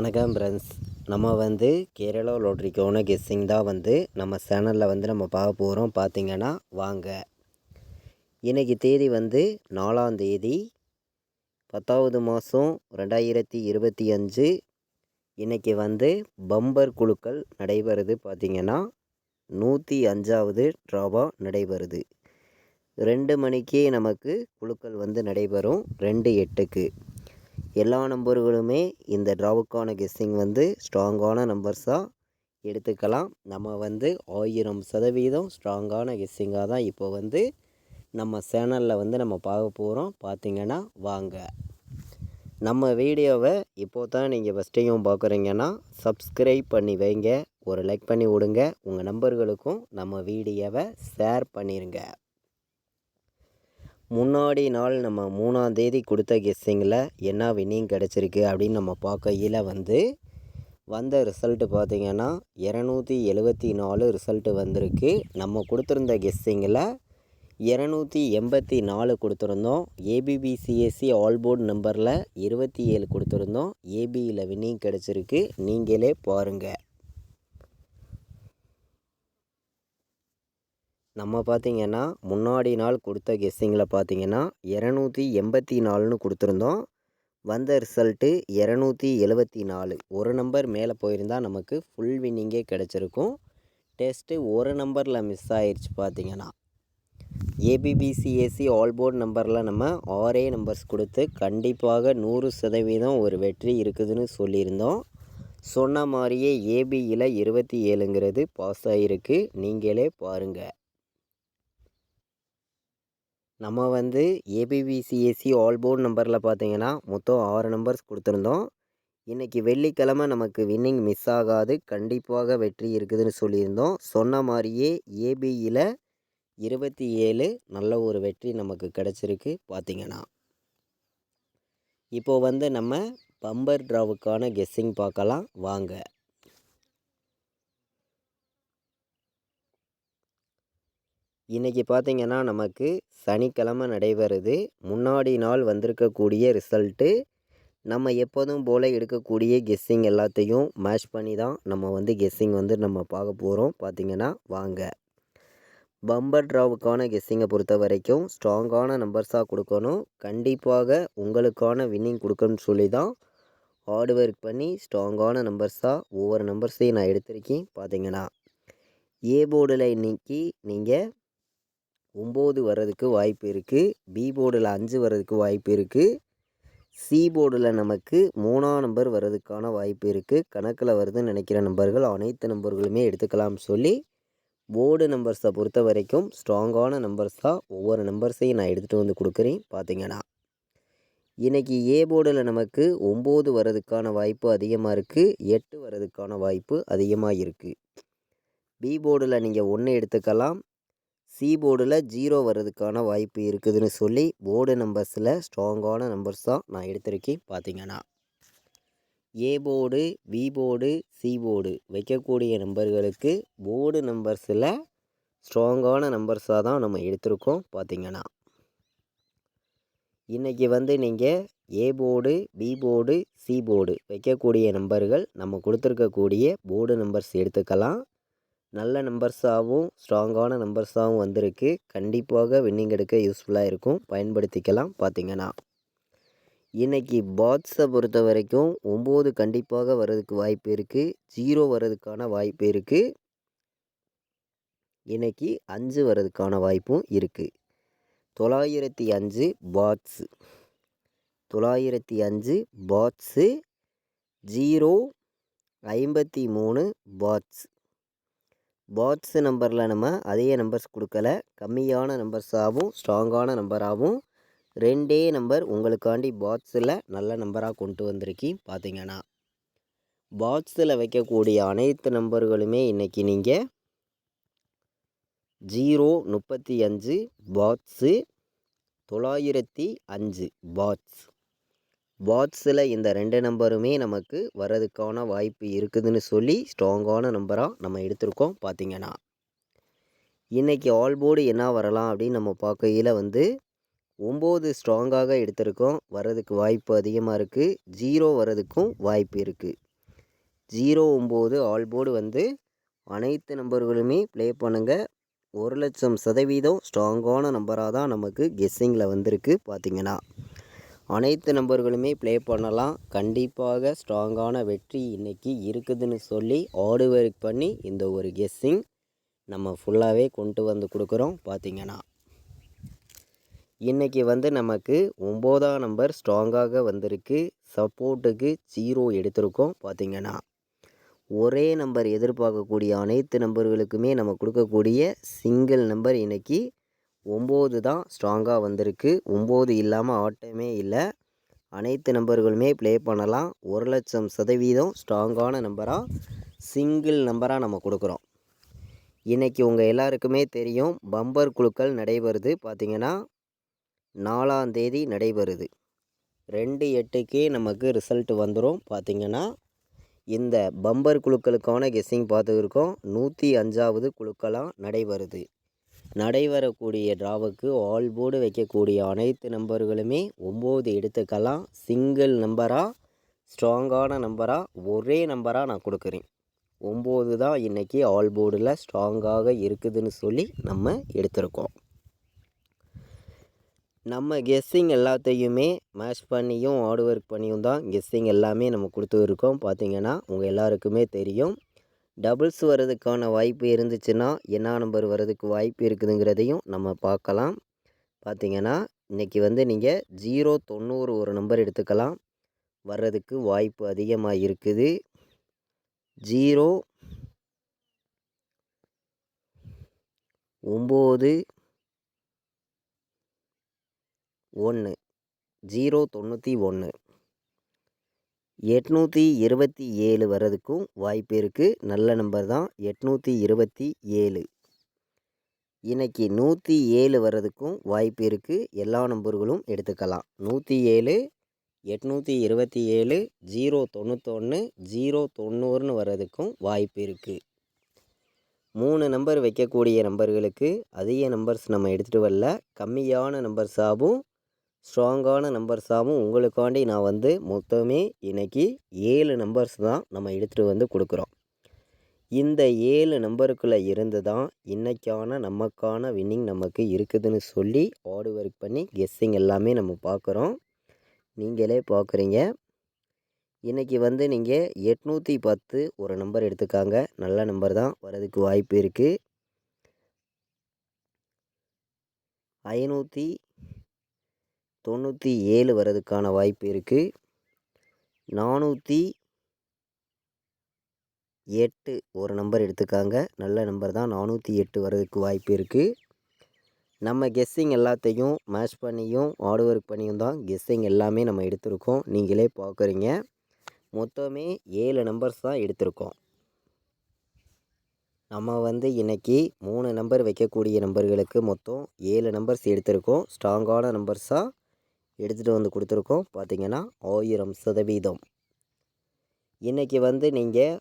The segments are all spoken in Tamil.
வணக்கம் ஃப்ரெண்ட்ஸ். நம்ம வந்து கேரளா லாட்ரிக்கான கெஸ்ஸிங் தான் வந்து நம்ம சேனலில் வந்து நம்ம பார்க்க போகிறோம். பார்த்திங்கன்னா வாங்க. இன்றைக்கி தேதி வந்து 4ஆம் தேதி 10வது மாதம் 2025. இன்றைக்கி வந்து பம்பர் குழுக்கள் நடைபெறுது. பார்த்திங்கன்னா 105வது ட்ராவாக நடைபெறுது. 2 மணிக்கே நமக்கு குழுக்கள் வந்து நடைபெறும். 2:08க்கு எல்லா நம்பர்களுமே இந்த ட்ராவுக்கான கெஸ்ஸிங் வந்து ஸ்ட்ராங்கான நம்பர்ஸாக எடுத்துக்கலாம். நம்ம வந்து 1000% ஸ்ட்ராங்கான கெஸ்ஸிங்காக தான் இப்போ வந்து நம்ம சேனலில் வந்து நம்ம பார்க்க போகிறோம். பார்த்திங்கன்னா வாங்க. நம்ம வீடியோவை இப்போ தான் நீங்கள் ஃபஸ்ட் டைம் பார்க்குறீங்கன்னா சப்ஸ்கிரைப் பண்ணி வைங்க, ஒரு லைக் பண்ணி விடுங்க, உங்கள் நம்பர்களுக்கும் நம்ம வீடியோவை ஷேர் பண்ணிடுங்க. முன்னாடி நாள் நம்ம 3ஆம் தேதி கொடுத்த கெஸ்ஸிங்கில் என்ன வின்னிங் கிடச்சிருக்கு அப்படின்னு நம்ம பார்க்கையில் வந்து வந்த ரிசல்ட்டு பார்த்திங்கன்னா 274 ரிசல்ட்டு வந்திருக்கு. நம்ம கொடுத்துருந்த கெஸ்ஸிங்கில் 284 கொடுத்துருந்தோம். ஏபிபிசிஎஸ்சி ஆல்போர்ட் நம்பரில் 27 கொடுத்துருந்தோம். ஏபியில் வின்னிங் கிடச்சிருக்கு. நீங்களே பாருங்கள். நம்ம பார்த்திங்கன்னா முன்னாடி நாள் கொடுத்த கெஸ்ஸிங்கில் பார்த்திங்கன்னா 284ன்னு கொடுத்துருந்தோம். வந்த ரிசல்ட்டு 274. ஒரு நம்பர் மேலே போயிருந்தால் நமக்கு ஃபுல் வின்னிங்கே கிடச்சிருக்கும். டெஸ்ட்டு ஒரு நம்பரில் மிஸ் ஆயிடுச்சு. பார்த்திங்கன்னா ஏபிபிசிஎஸ்சி ஆல்போர்ட் நம்பரில் நம்ம 6 நம்பர்ஸ் கொடுத்து கண்டிப்பாக 100% ஒரு வெற்றி இருக்குதுன்னு சொல்லியிருந்தோம். சொன்ன மாதிரியே ஏபியில் 27ங்கிறது பாஸ் ஆகிருக்கு. நீங்களே பாருங்கள். நம்ம வந்து ஏபிபிசிஎஸ்சி ஆல்போர்ட் நம்பரில் பார்த்திங்கன்னா மொத்தம் 6 நம்பர்ஸ் கொடுத்துருந்தோம். இன்றைக்கி வெள்ளிக்கிழமை நமக்கு வின்னிங் மிஸ் ஆகாது, கண்டிப்பாக வெற்றி இருக்குதுன்னு சொல்லியிருந்தோம். சொன்ன மாதிரியே ஏபியில் 27 நல்ல ஒரு வெற்றி நமக்கு கிடச்சிருக்கு. பார்த்திங்கன்னா இப்போது வந்து நம்ம பம்பர் ட்ராவுக்கான கெஸ்ஸிங் பார்க்கலாம் வாங்க. இன்றைக்கி பார்த்திங்கன்னா நமக்கு சனிக்கிழமை நடைபெறுது. முன்னாடி நாள் வந்திருக்கக்கூடிய ரிசல்ட்டு நம்ம எப்போதும் போல் எடுக்கக்கூடிய கெஸ்ஸிங் எல்லாத்தையும் மேட்ச் பண்ணி தான் நம்ம வந்து கெஸ்ஸிங் வந்து நம்ம பார்க்க போகிறோம். பார்த்திங்கன்னா வாங்க. பம்பர் ட்ராவுக்கான கெஸ்ஸிங்கை பொறுத்த வரைக்கும் ஸ்ட்ராங்கான நம்பர்ஸாக கொடுக்கணும். கண்டிப்பாக உங்களுக்கான வின்னிங் கொடுக்கணும்னு சொல்லி தான் ஹார்ட் ஒர்க் பண்ணி ஸ்ட்ராங்கான நம்பர்ஸாக ஒவ்வொரு நம்பர்ஸையும் நான் எடுத்திருக்கேன். பார்த்திங்கன்னா ஏ போர்டில் இன்றைக்கி நீங்கள் 9 வர்றதுக்கு வாய்ப்பு இருக்குது. பி போர்டில் 5 வர்றதுக்கு வாய்ப்பு இருக்குது. சி போர்டில் நமக்கு 3ஆம் நம்பர் வர்றதுக்கான வாய்ப்பு இருக்குது. கணக்கில் வருதுன்னு நினைக்கிற நம்பர்கள் அனைத்து நம்பர்களுமே எடுத்துக்கலாம்னு சொல்லி போர்டு நம்பர்ஸை பொறுத்த வரைக்கும் ஸ்ட்ராங்கான நம்பர்ஸாக ஒவ்வொரு நம்பர்ஸையும் நான் எடுத்துகிட்டு வந்து கொடுக்குறேன். பார்த்திங்கன்னா இன்றைக்கி ஏ போர்டில் நமக்கு 9 வர்றதுக்கான வாய்ப்பு அதிகமாக இருக்குது. 8 வர்றதுக்கான வாய்ப்பு அதிகமாக இருக்குது. பி போர்டில் நீங்கள் 1 எடுத்துக்கலாம். சி போர்டில் 0 வர்றதுக்கான வாய்ப்பு இருக்குதுன்னு சொல்லி போர்டு நம்பர்ஸில் ஸ்ட்ராங்கான நம்பர்ஸாக நான் எடுத்திருக்கேன். பார்த்திங்கன்னா A board, B board, C board வைக்கக்கூடிய நம்பர்களுக்கு போர்டு நம்பர்ஸில் ஸ்ட்ராங்கான நம்பர்ஸாக தான் நம்ம எடுத்திருக்கோம். பார்த்திங்கன்னா இன்றைக்கி வந்து நீங்கள் A board, B board, C board வைக்கக்கூடிய நம்பர்கள் நம்ம கொடுத்துருக்கக்கூடிய போர்டு நம்பர்ஸ் எடுத்துக்கலாம். நல்ல நம்பர்ஸாகவும் ஸ்ட்ராங்கான நம்பர்ஸாகவும் வந்திருக்கு. கண்டிப்பாக வின்னிங் எடுக்க யூஸ்ஃபுல்லாக இருக்கும், பயன்படுத்திக்கலாம். பார்த்திங்கன்னா இன்றைக்கி பாட்ஸை பொறுத்த வரைக்கும் 9 கண்டிப்பாக வர்றதுக்கு வாய்ப்பு இருக்குது. 0 வர்றதுக்கான வாய்ப்பு இருக்குது. இன்றைக்கி 5 வர்றதுக்கான வாய்ப்பும் இருக்குது. 905 பாட்ஸு, 905 பாட்ஸு, 0 53 பாட்ஸ். பாட்ஸு நம்பரில் நம்ம அதிக நம்பர்ஸ் கொடுக்கல, கம்மியான நம்பர்ஸாகவும் ஸ்ட்ராங்கான நம்பராகவும் 2 நம்பர் உங்களுக்காண்டி பாட்ஸில் நல்ல நம்பராக கொண்டு வந்திருக்கேன். பார்த்திங்கன்னா பாட்ஸில் வைக்கக்கூடிய அனைத்து நம்பர்களுமே இன்றைக்கி நீங்கள் 035 பாட்ஸு, 905 பாட்ஸ். பாட்ஸில் இந்த 2 நம்பருமே நமக்கு வர்றதுக்கான வாய்ப்பு இருக்குதுன்னு சொல்லி ஸ்ட்ராங்கான நம்பராக நம்ம எடுத்திருக்கோம். பார்த்திங்கன்னா இன்றைக்கி ஆல்போர்டு என்ன வரலாம் அப்படின்னு நம்ம பார்க்கையில் வந்து 9 ஸ்ட்ராங்காக எடுத்திருக்கோம். வர்றதுக்கு வாய்ப்பு அதிகமாக இருக்குது. 0 வர்றதுக்கும் வாய்ப்பு இருக்குது. 09 ஆல் போர்டு வந்து அனைத்து நம்பர்களுமே ப்ளே பண்ணுங்கள். 1,00,000% ஸ்ட்ராங்கான நம்பராக தான் நமக்கு கெஸ்ஸிங்கில் வந்திருக்கு. பார்த்திங்கன்னா அனைத்து நம்பர்களுமே ப்ளே பண்ணலாம். கண்டிப்பாக ஸ்ட்ராங்கான வெற்றி இன்றைக்கி இருக்குதுன்னு சொல்லி ஹார்டு ஒர்க் பண்ணி இந்த ஒரு கெஸ்ஸிங் நம்ம ஃபுல்லாகவே கொண்டு வந்து கொடுக்குறோம். பார்த்திங்கன்னா இன்றைக்கி வந்து நமக்கு 9ஆம் நம்பர் ஸ்ட்ராங்காக வந்திருக்கு. சப்போர்ட்டுக்கு 0 எடுத்திருக்கோம். பார்த்திங்கன்னா ஒரே நம்பர் எதிர்பார்க்கக்கூடிய அனைத்து நம்பர்களுக்குமே நம்ம கொடுக்கக்கூடிய சிங்கிள் நம்பர் இன்றைக்கி 9 தான் ஸ்ட்ராங்காக வந்திருக்கு. 9 இல்லாமல் ஆட்டமே இல்லை. அனைத்து நம்பர்களுமே ப்ளே பண்ணலாம். 1,00,000% ஸ்ட்ராங்கான நம்பராக சிங்கிள் நம்பராக நம்ம கொடுக்குறோம். இன்றைக்கி உங்கள் எல்லாருக்குமே தெரியும் பம்பர் குழுக்கள் நடைபெறுது. பார்த்திங்கன்னா 4ஆம் தேதி நடைபெறுது. 2/8க்கே நமக்கு ரிசல்ட் வந்துடும். பார்த்திங்கன்னா இந்த பம்பர் குழுக்களுக்கான கெஸ்ஸிங் பார்த்துருக்கோம். 105வது குழுக்களாக நடைபெறுது. நடைபெறக்கூடிய டிராவுக்கு ஆல் போர்டு வைக்கக்கூடிய அனைத்து நம்பர்களுமே 9 எடுத்துக்கலாம். சிங்கிள் நம்பராக ஸ்ட்ராங்கான நம்பராக ஒரே நம்பராக நான் கொடுக்குறேன். 9 தான் இன்றைக்கி ஆல் போர்டில் ஸ்ட்ராங்காக இருக்குதுன்னு சொல்லி நம்ம எடுத்திருக்கோம். நம்ம கெஸ்ஸிங் எல்லாத்தையுமே மேட்ச் பண்ணியும் ஹார்ட் ஒர்க் பண்ணியும் தான் கெஸ்ஸிங் எல்லாமே நம்ம கொடுத்துருக்கோம். பார்த்திங்கன்னா உங்கள் எல்லாருக்குமே தெரியும். டபுள்ஸ் வர்றதுக்கான வாய்ப்பு இருந்துச்சுன்னா என்ன நம்பர் வர்றதுக்கு வாய்ப்பு இருக்குதுங்கிறதையும் நம்ம பார்க்கலாம். பார்த்திங்கன்னா இன்றைக்கி வந்து நீங்கள் 090 ஒரு நம்பர் எடுத்துக்கலாம். வர்றதுக்கு வாய்ப்பு அதிகமாக இருக்குது. 091 091 827 வர்றதுக்கும் வாய்ப்பு இருக்குது. நல்ல நம்பர் தான் 827. இன்றைக்கி 107 வர்றதுக்கும் வாய்ப்பு இருக்குது. எல்லா நம்பர்களும் எடுத்துக்கலாம். 107 827 091 090 வர்றதுக்கும் வாய்ப்பு இருக்குது. 3 நம்பர் வைக்கக்கூடிய நம்பர்களுக்கு அதிக நம்பர்ஸ் நம்ம எடுத்துகிட்டு வரல. கம்மியான நம்பர்ஸாகவும் ஸ்ட்ராங்கான நம்பர்ஸாகவும் உங்களுக்காண்டி நான் வந்து மொத்தமே இன்றைக்கி 7 நம்பர்ஸ் தான் நம்ம எடுத்துகிட்டு வந்து கொடுக்குறோம். இந்த 7 நம்பருக்குள்ளே இருந்து தான் இன்றைக்கான நமக்கான வின்னிங் நமக்கு இருக்குதுன்னு சொல்லி ஹார்டு ஒர்க் பண்ணி கெஸ்ஸிங் எல்லாமே நம்ம பார்க்குறோம். நீங்களே பார்க்குறீங்க. இன்றைக்கி வந்து நீங்கள் 810 ஒரு நம்பர் எடுத்துக்காங்க. நல்ல நம்பர் தான் வரதுக்கு வாய்ப்பு இருக்குது. 597 வர்றதுக்கான வாய்ப்பு இருக்குது. 408 ஒரு நம்பர் எடுத்துக்காங்க. நல்ல நம்பர் தான். 408 வர்றதுக்கு வாய்ப்பு இருக்குது. நம்ம கெஸ்ஸிங் எல்லாத்தையும் மேட்ச் பண்ணியும் ஹார்ட் ஒர்க் பண்ணியும் தான் கெஸ்ஸிங் எல்லாமே நம்ம எடுத்திருக்கோம். நீங்களே பார்க்குறீங்க. மொத்தமே 7 நம்பர்ஸ் தான் எடுத்திருக்கோம். நம்ம வந்து இன்றைக்கி 3 நம்பர் வைக்கக்கூடிய நம்பர்களுக்கு மொத்தம் 7 நம்பர்ஸ் எடுத்திருக்கோம். ஸ்ட்ராங்கான நம்பர்ஸாக எடுத்துகிட்டு வந்து கொடுத்துருக்கோம். பார்த்திங்கன்னா 1000%. இன்றைக்கி வந்து நீங்கள்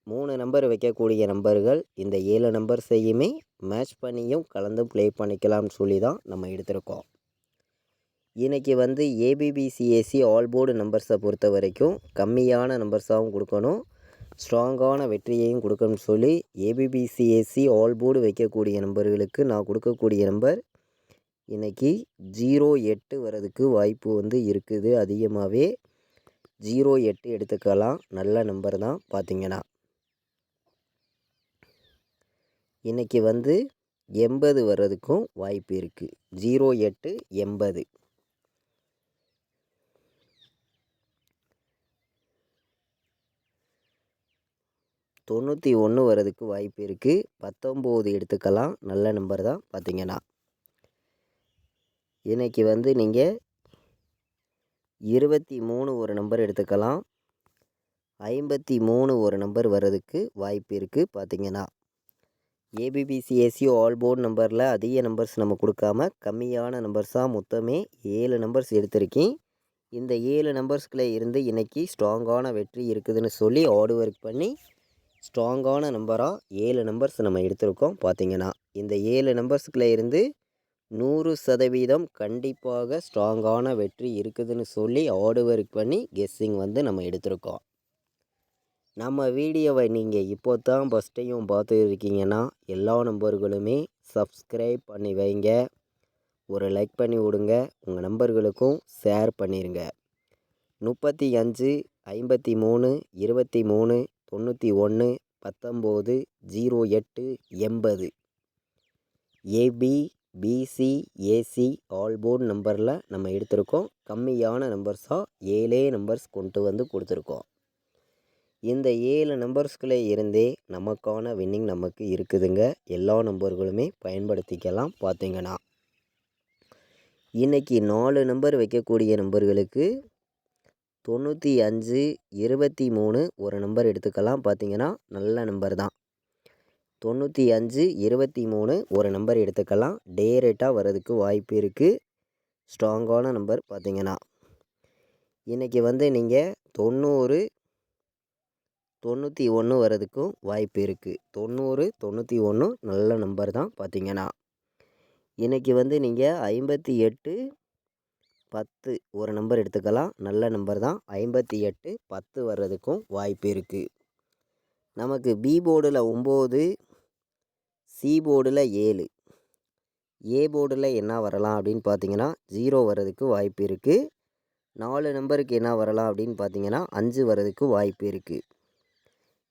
3 நம்பர் வைக்கக்கூடிய நம்பர்கள் இந்த 7 நம்பர்ஸையுமே மேட்ச் பண்ணியும் கலந்து ப்ளே பண்ணிக்கலாம்னு சொல்லி தான் நம்ம எடுத்திருக்கோம். இன்றைக்கி வந்து ஏபிபிசிஎஸ்சி ஆல் போர்டு நம்பர்ஸை பொறுத்த வரைக்கும் கம்மியான நம்பர்ஸாகவும் கொடுக்கணும், ஸ்ட்ராங்கான வெற்றியையும் கொடுக்கணும்னு சொல்லி ஏபிபிசிஎஸ்சி ஆல் போர்டு வைக்கக்கூடிய நம்பர்களுக்கு நான் கொடுக்கக்கூடிய நம்பர் இன்றைக்கி 08 வர்றதுக்கு வாய்ப்பு வந்து இருக்குது. அதிகமாகவே 08 எடுத்துக்கலாம். நல்ல நம்பர் தான். பார்த்திங்கன்னா இன்றைக்கி வந்து 80 வர்றதுக்கும் வாய்ப்பு இருக்குது. 08 80. 91 வர்றதுக்கு வாய்ப்பு இருக்குது. 19 எடுத்துக்கலாம். நல்ல நம்பர் தான். பார்த்திங்கன்னா இன்றைக்கி வந்து நீங்கள் 23 ஒரு நம்பர் எடுத்துக்கலாம். 53 ஒரு நம்பர் வர்றதுக்கு வாய்ப்பு இருக்குது. பார்த்திங்கன்னா ஏபிபிசிஎஸ்சி ஆல் போர்டு நம்பரில் அதிக நம்பர்ஸ் நம்ம கொடுக்காம கம்மியான நம்பர்ஸாக மொத்தமே 7 நம்பர்ஸ் எடுத்திருக்கேன். இந்த 7 நம்பர்ஸ்குள்ளே இருந்து இன்றைக்கி ஸ்ட்ராங்கான வெற்றி இருக்குதுன்னு சொல்லி ஹார்டு ஒர்க் பண்ணி ஸ்ட்ராங்கான நம்பராக 7 நம்பர்ஸ் நம்ம எடுத்திருக்கோம். பார்த்திங்கன்னா இந்த 7 நம்பர்ஸ்குள்ளே இருந்து 100% கண்டிப்பாக ஸ்ட்ராங்கான வெற்றி இருக்குதுன்னு சொல்லி ஹார்டு ஒர்க் பண்ணி கெஸ்ஸிங் வந்து நம்ம எடுத்திருக்கோம். நம்ம வீடியோவை நீங்கள் இப்போ தான் ஃபஸ்ட் டைம் பார்த்துருக்கீங்கன்னா எல்லா நம்பர்களுமே சப்ஸ்கிரைப் பண்ணி வைங்க, ஒரு லைக் பண்ணி விடுங்க, உங்கள் நம்பர்களுக்கும் ஷேர் பண்ணிடுங்க. 35 53 23 91 19 08 80 A B B C A C all board நம்பரில் நம்ம எடுத்திருக்கோம். கம்மியான நம்பர்ஸாக 7 நம்பர்ஸ் கொண்டு வந்து கொடுத்துருக்கோம். இந்த 7 நம்பர்ஸ்குள்ளே இருந்தே நமக்கான வின்னிங் நமக்கு இருக்குதுங்க. எல்லா நம்பர்களுமே பயன்படுத்திக்கலாம். பார்த்தீங்கன்னா இன்றைக்கி 4 நம்பர் வைக்கக்கூடிய நம்பர்களுக்கு 95 23 ஒரு நம்பர் எடுத்துக்கலாம். பார்த்தீங்கன்னா நல்ல நம்பர் தான். 95 23 ஒரு நம்பர் எடுத்துக்கலாம். டேரெக்டாக வர்றதுக்கு வாய்ப்பு இருக்குது. ஸ்ட்ராங்கான நம்பர். பார்த்தீங்கன்னா இன்றைக்கி நீங்கள் 90 91 வர்றதுக்கும் வாய்ப்பு இருக்குது. 90 91 நல்ல நம்பர் தான். பார்த்தீங்கன்னா இன்றைக்கி நீங்கள் 58 10 ஒரு நம்பர் எடுத்துக்கலாம். நல்ல நம்பர் தான். 58 10 வர்றதுக்கும் வாய்ப்பு இருக்குது. நமக்கு பி போர்டில் 9, சி போர்டில் 7, ஏ போர்டில் என்ன வரலாம் அப்படின்னு பார்த்தீங்கன்னா 0 வர்றதுக்கு வாய்ப்பு இருக்குது. 4 நம்பருக்கு என்ன வரலாம் அப்படின்னு பார்த்தீங்கன்னா 5 வர்றதுக்கு வாய்ப்பு இருக்குது.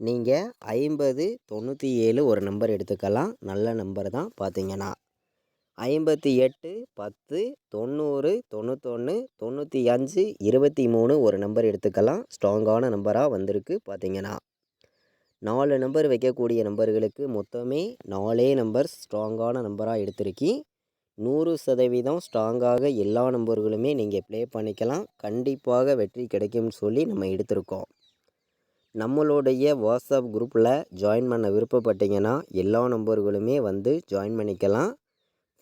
நீங்கள் 50 97 ஒரு நம்பர் எடுத்துக்கலாம். நல்ல நம்பர் தான். பார்த்தீங்கன்னா 58 10 90 91 95 23 ஒரு நம்பர் எடுத்துக்கலாம். ஸ்ட்ராங்கான நம்பராக வந்திருக்கு. பார்த்தீங்கன்னா 4 நம்பர் வைக்கக்கூடிய நம்பர்களுக்கு மொத்தமே 4 நம்பர் ஸ்ட்ராங்கான நம்பராக எடுத்திருக்கி. 100% ஸ்ட்ராங்காக எல்லா நம்பர்களுமே நீங்கள் ப்ளே பண்ணிக்கலாம். கண்டிப்பாக வெற்றி கிடைக்கும்னு சொல்லி நம்ம எடுத்திருக்கோம். நம்மளுடைய வாட்ஸ்அப் குரூப்பில் ஜாயின் பண்ண விருப்பப்பட்டீங்கன்னா எல்லா நம்பர்களுமே ஜாயின் பண்ணிக்கலாம்.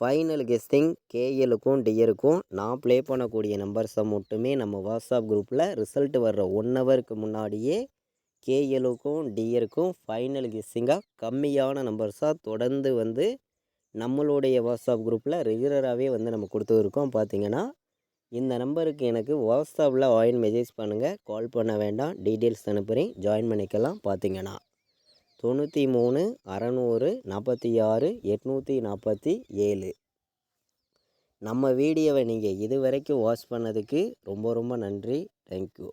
ஃபைனல் கெஸ்டிங் கேஎலுக்கும் டியருக்கும் நான் ப்ளே பண்ணக்கூடிய நம்பர்ஸை மட்டுமே நம்ம வாட்ஸ்அப் குரூப்பில் ரிசல்ட் வர்ற 1 ஹவருக்கு முன்னாடியே கேஎலுக்கும் டியருக்கும் ஃபைனல் கெஸ்டிங்காக கம்மியான நம்பர்ஸாக தொடர்ந்து நம்மளுடைய வாட்ஸ்அப் குரூப்பில் ரெகுலராகவே நம்ம கொடுத்துருக்கோம். பார்த்தீங்கன்னா இந்த நம்பருக்கு எனக்கு வாட்ஸ்அப்பில் வாயின் மெசேஜ் பண்ணுங்கள். கால் பண்ண வேண்டாம். டீட்டெயில்ஸ் அனுப்புகிறேன். ஜாயின் பண்ணிக்கலாம். பார்த்தீங்கன்னா 93 600 46 847 நம்ம வீடியோவை நீங்கள் இது வரைக்கும் வாட்ச் பண்ணதுக்கு ரொம்ப ரொம்ப நன்றி. தேங்க்யூ.